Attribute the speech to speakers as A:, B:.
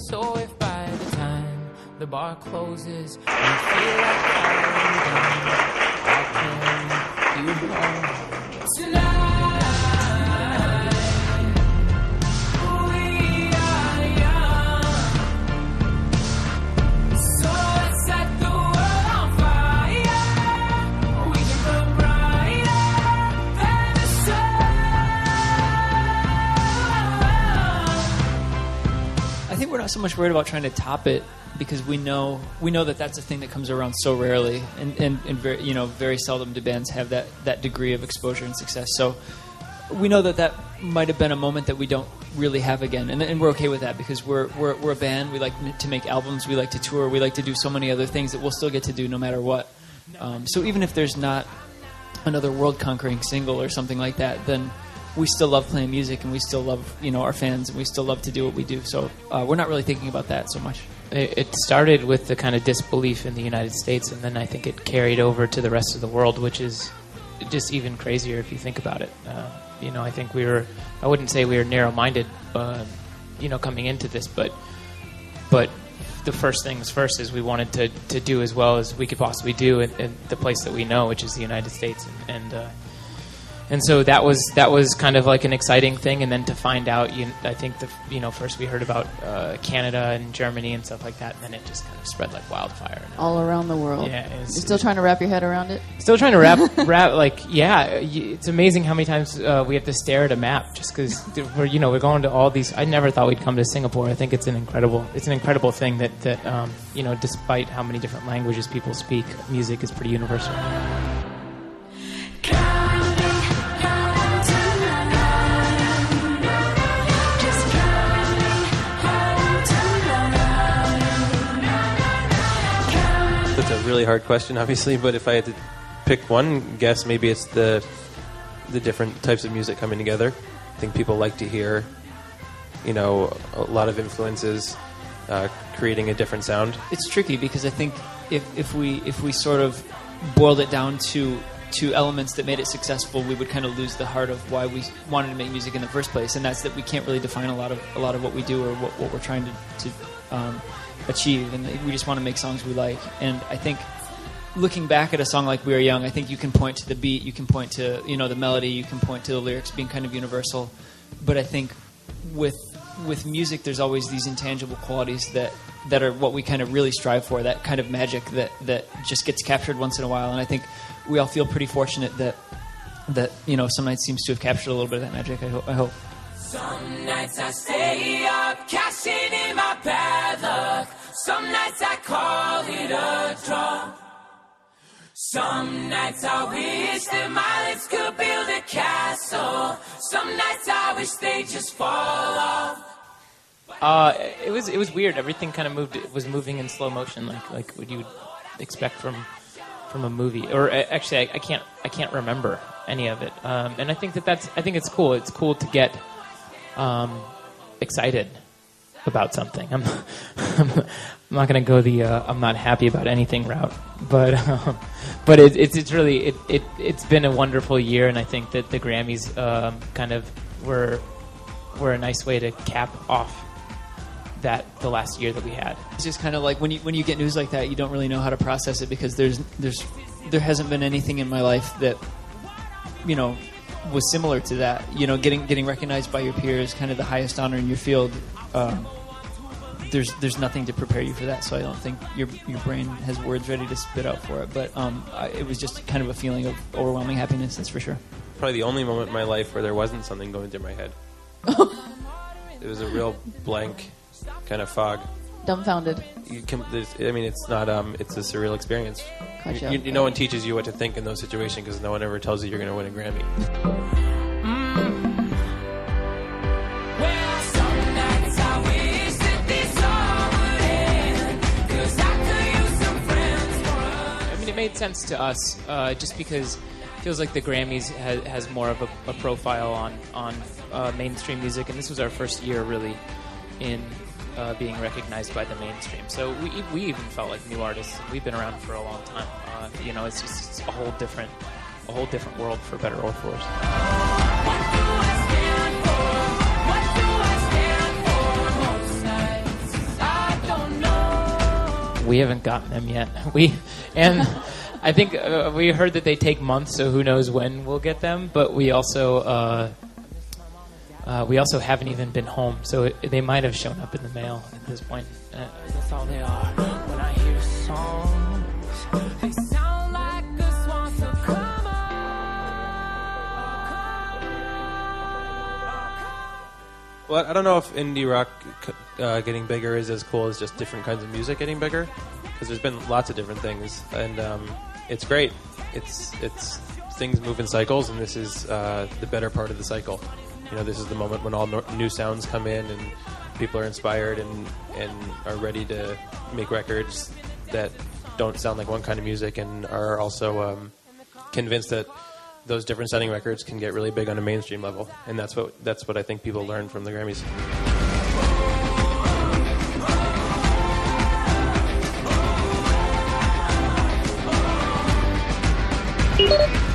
A: So if by the time the bar closes and you feel like falling down, I'll carry you home tonight.
B: I think we're not so much worried about trying to top it because we know that that's a thing that comes around so rarely, and very, very seldom do bands have that degree of exposure and success. So we know that might have been a moment that we don't really have again, and we're okay with that because we're a band. We like to make albums, we like to tour, we like to do so many other things that we'll still get to do no matter what. So even if there's not another world-conquering single or something like that, then we still love playing music, and we still love, our fans, and we still love to do what we do. So we're not really thinking about that so much.
A: It started with the kind of disbelief in the United States, and then I think it carried over to the rest of the world, which is just even crazier if you think about it. I think I wouldn't say we were narrow-minded, coming into this, but the first things first is we wanted to do as well as we could possibly do in the place that we know, which is the United States, and so that was kind of like an exciting thing. And then to find out, I think first we heard about Canada and Germany and stuff like that, and then it just kind of spread like wildfire.
C: All around the world.
A: Yeah,
C: you're still trying to wrap your head around it.
A: Still trying to wrap. It's amazing how many times we have to stare at a map just because we're going to all these. I never thought we'd come to Singapore. I think it's an incredible thing that despite how many different languages people speak, music is pretty universal.
D: That's a really hard question, obviously, but if I had to pick one guess, maybe it's the different types of music coming together. I think people like to hear, a lot of influences, creating a different sound.
B: It's tricky because I think if we sort of boiled it down to elements that made it successful, we would kind of lose the heart of why we wanted to make music in the first place, and that's that we can't really define a lot of what we do or what we're trying to achieve, and we just want to make songs we like. And I think looking back at a song like We Are Young, I think you can point to the beat, you can point to the melody, you can point to the lyrics being kind of universal, but I think with music there's always these intangible qualities that are what we kind of really strive for, that kind of magic that just gets captured once in a while. And I think we all feel pretty fortunate that Some Nights seems to have captured a little bit of that magic. I hope.
E: Some nights I stay up, cashing in my bad luck. Some nights I call it a draw. Some nights I wish that my lips could build a castle. Some nights I wish they just fall off.
A: It was weird. Everything kind of was moving in slow motion, like what you would expect from a movie. Or actually, I can't remember any of it. And I think I think it's cool. It's cool to get excited about something. I'm not going to go the I'm not happy about anything route, but it's really it's been a wonderful year, and I think that the Grammys kind of were a nice way to cap off the last year that we had.
B: It's just kind of like when you get news like that, you don't really know how to process it because there hasn't been anything in my life that was similar to that. Getting recognized by your peers, kind of the highest honor in your field. There's nothing to prepare you for that, so I don't think your brain has words ready to spit out for it. But it was just kind of a feeling of overwhelming happiness, that's for sure.
D: Probably the only moment in my life where there wasn't something going through my head. It was a real blank kind of fog.
C: Dumbfounded.
D: It's not. It's a surreal experience. No one teaches you what to think in those situations because no one ever tells you you're going to win a Grammy.
A: It made sense to us just because it feels like the Grammys has more of a profile on mainstream music, and this was our first year really in being recognized by the mainstream. So we even felt like new artists. We've been around for a long time. It's a whole different world, for better or for worse. We haven't gotten them yet. I think we heard that they take months, so who knows when we'll get them. But we also haven't even been home, so they might have shown up in the mail at this point.
E: That's all they are. When I hear songs, they sound like a swan, so come on.
D: Well, I don't know if indie rock getting bigger is as cool as just different kinds of music getting bigger, because there's been lots of different things, and it's great. It's things move in cycles, and this is the better part of the cycle. This is the moment when all new sounds come in, and people are inspired and are ready to make records that don't sound like one kind of music, and are also convinced that those different sounding records can get really big on a mainstream level. And that's what I think people learn from the Grammys.
E: Come on.